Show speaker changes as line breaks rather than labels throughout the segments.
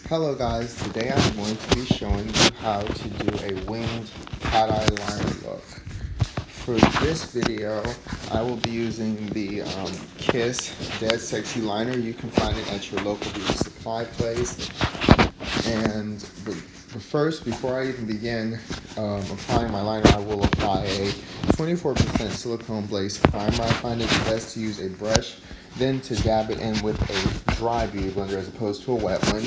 Hello guys, today I'm going to be showing you how to do a winged cat eye liner look. For this video, I will be using the Kiss Dead Sexy Liner. You can find it at your local beauty supply place. And first, before I even begin applying my liner, I will apply a 24% silicone base primer. I find it best to use a brush, then to dab it in with a dry beauty blender as opposed to a wet one.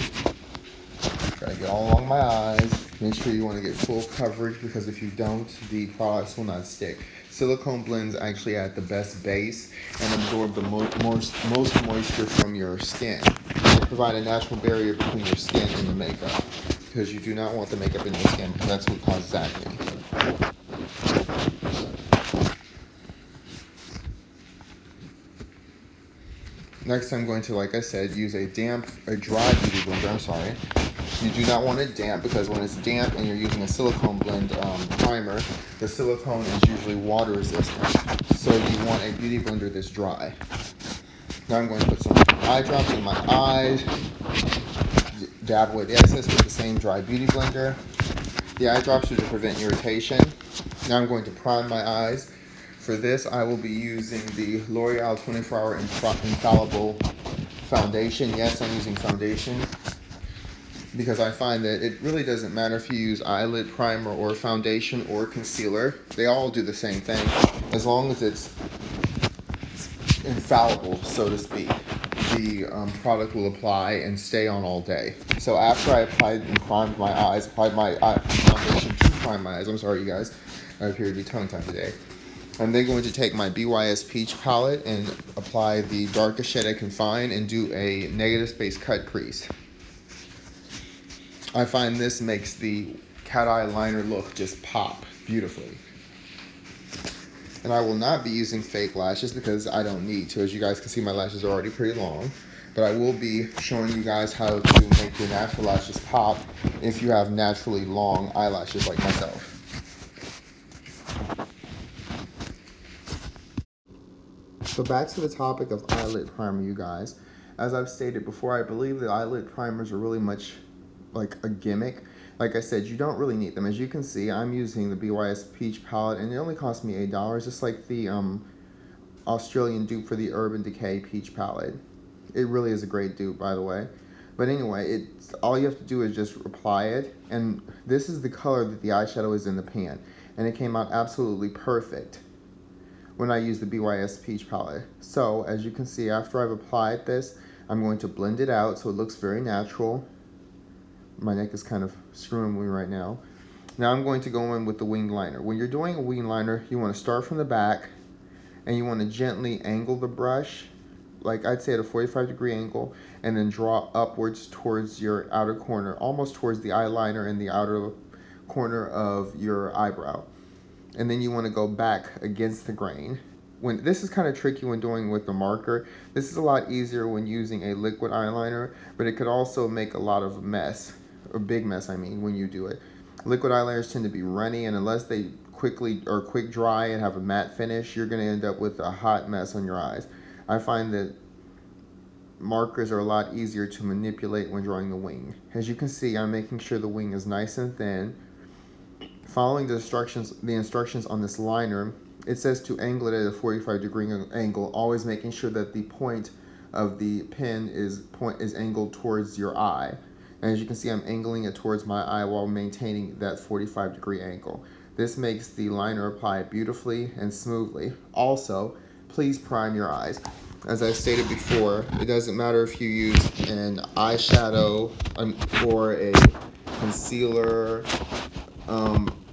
Try to get all along my eyes. Make sure you want to get full coverage because if you don't, the products will not stick. Silicone blends actually add the best base and absorb the most moisture from your skin. They provide a natural barrier between your skin and the makeup because you do not want the makeup in your skin because that's what causes acne. Next, I'm going to, like I said, use a dry beauty blender. You do not want it damp because when it's damp and you're using a silicone blend primer, the silicone is usually water resistant. So you want a beauty blender that's dry. Now I'm going to put some eye drops in my eyes, dab away the excess with the same dry beauty blender. The eye drops are to prevent irritation. Now I'm going to prime my eyes. For this, I will be using the L'Oreal 24-Hour Infallible Foundation. Yes, I'm using foundation because I find that it really doesn't matter if you use eyelid primer or foundation or concealer. They all do the same thing as long as it's infallible, so to speak. The product will apply and stay on all day. So after I applied and primed my eyes, applied my foundation to prime my eyes. I'm sorry, you guys. I appear to be tongue-tied today. I'm then going to take my BYS Peach palette and apply the darkest shade I can find and do a negative space cut crease. I find this makes the cat eye liner look just pop beautifully. And I will not be using fake lashes because I don't need to. As you guys can see, my lashes are already pretty long. But I will be showing you guys how to make your natural lashes pop if you have naturally long eyelashes like myself. So back to the topic of eyelid primer, you guys. As I've stated before, I believe that eyelid primers are really much like a gimmick. Like I said, you don't really need them. As you can see, I'm using the BYS Peach palette, and it only cost me $8, just like the Australian dupe for the Urban Decay Peach palette. It really is a great dupe, by the way. But anyway, all you have to do is just apply it, and this is the color that the eyeshadow is in the pan, and it came out absolutely perfect when I use the BYS Peach palette. So, as you can see, after I've applied this, I'm going to blend it out so it looks very natural. My neck is kind of screwing me right now. Now I'm going to go in with the winged liner. When you're doing a winged liner, you want to start from the back, and you want to gently angle the brush, like I'd say at a 45-degree angle, and then draw upwards towards your outer corner, almost towards the eyeliner and the outer corner of your eyebrow. And then you want to go back against the grain. This is kind of tricky when doing with the marker. This is a lot easier when using a liquid eyeliner, but it could also make a lot of mess, a big mess I mean, when you do it. Liquid eyeliners tend to be runny, and unless they quick dry and have a matte finish, you're going to end up with a hot mess on your eyes. I find that markers are a lot easier to manipulate when drawing the wing. As you can see, I'm making sure the wing is nice and thin. Following the instructions on this liner, it says to angle it at a 45-degree angle, always making sure that the point of the pen is angled towards your eye. And as you can see, I'm angling it towards my eye while maintaining that 45-degree angle. This makes the liner apply beautifully and smoothly. Also, please prime your eyes. As I stated before, it doesn't matter if you use an eyeshadow or a concealer,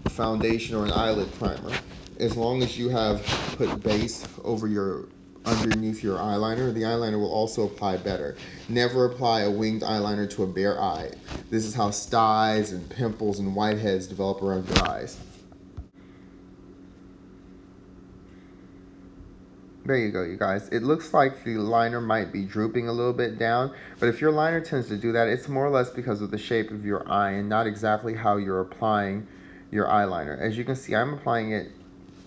foundation, or an eyelid primer. As long as you have put base underneath your eyeliner, the eyeliner will also apply better. Never apply a winged eyeliner to a bare eye. This is how styes and pimples and whiteheads develop around your eyes. There you go, you guys. It looks like the liner might be drooping a little bit down, but if your liner tends to do that, it's more or less because of the shape of your eye and not exactly how you're applying your eyeliner. As you can see, I'm applying it,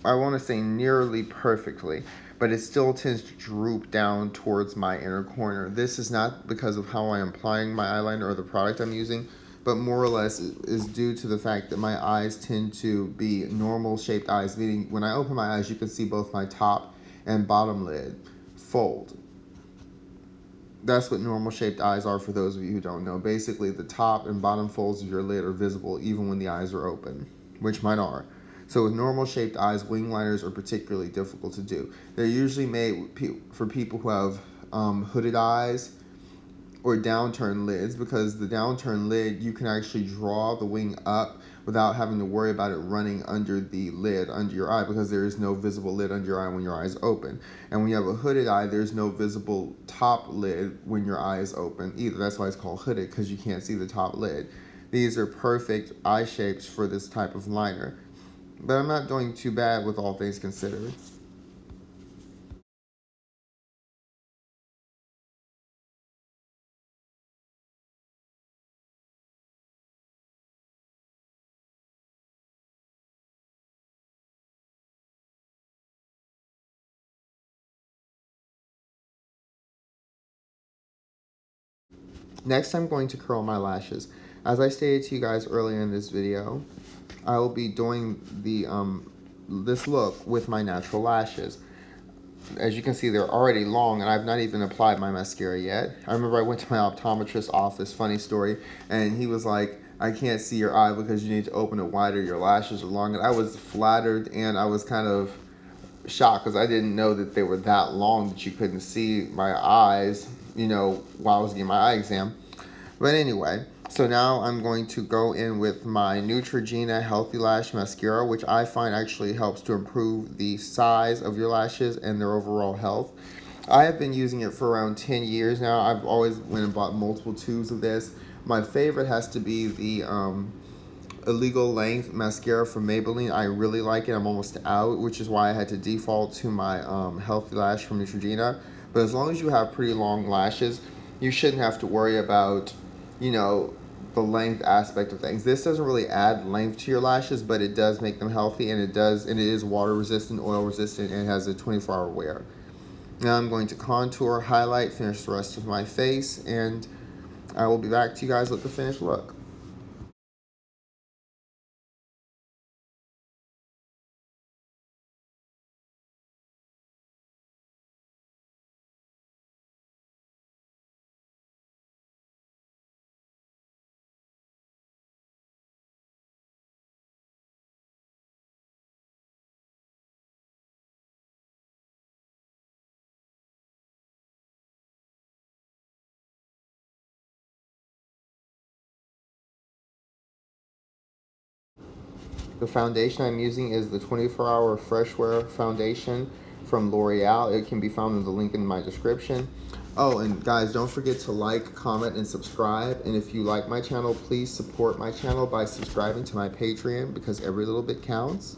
I want to say nearly perfectly, but it still tends to droop down towards my inner corner. This is not because of how I am applying my eyeliner or the product I'm using, but more or less is due to the fact that my eyes tend to be normal shaped eyes, meaning when I open my eyes, you can see both my top and bottom lid fold. That's what normal shaped eyes are for those of you who don't know. Basically, the top and bottom folds of your lid are visible even when the eyes are open, which mine are. So with normal shaped eyes, wing liners are particularly difficult to do. They're usually made for people who have hooded eyes or downturned lids, because the downturned lid, you can actually draw the wing up without having to worry about it running under the lid under your eye, because there is no visible lid under your eye when your eye is open. And when you have a hooded eye, there's no visible top lid when your eye is open either. That's why it's called hooded, because you can't see the top lid. These are perfect eye shapes for this type of liner. But I'm not doing too bad with all things considered. Next, I'm going to curl my lashes. As I stated to you guys earlier in this video, I will be doing this look with my natural lashes. As you can see, they're already long, and I've not even applied my mascara yet. I remember I went to my optometrist's office, funny story, and he was like, I can't see your eye because you need to open it wider, your lashes are long. And I was flattered, and I was kind of shocked because I didn't know that they were that long that you couldn't see my eyes, while I was getting my eye exam. But anyway, so now I'm going to go in with my Neutrogena Healthy Lash Mascara, which I find actually helps to improve the size of your lashes and their overall health. I have been using it for around 10 years now. I've always went and bought multiple tubes of this. My favorite has to be the Illegal Length mascara from Maybelline. I really like it. I'm almost out, which is why I had to default to my Healthy Lash from Neutrogena. But as long as you have pretty long lashes, you shouldn't have to worry about, the length aspect of things. This doesn't really add length to your lashes, but it does make them healthy, and it is water resistant, oil resistant, and it has a 24-hour wear. Now I'm going to contour, highlight, finish the rest of my face, and I will be back to you guys with the finished look. The foundation I'm using is the 24-hour Fresh Wear Foundation from L'Oreal. It can be found in the link in my description. Oh, and guys, don't forget to like, comment, and subscribe. And if you like my channel, please support my channel by subscribing to my Patreon, because every little bit counts.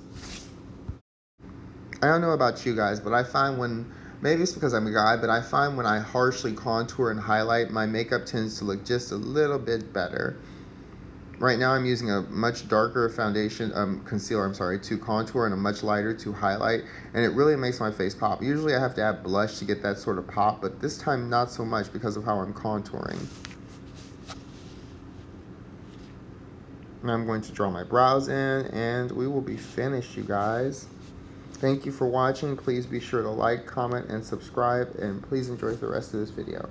I don't know about you guys, but I find maybe it's because I'm a guy, but I find when I harshly contour and highlight, my makeup tends to look just a little bit better. Right now I'm using a much darker foundation, concealer, to contour, and a much lighter to highlight, and it really makes my face pop. Usually I have to add blush to get that sort of pop, but this time not so much because of how I'm contouring. Now I'm going to draw my brows in, and we will be finished, you guys. Thank you for watching. Please be sure to like, comment, and subscribe, and please enjoy the rest of this video.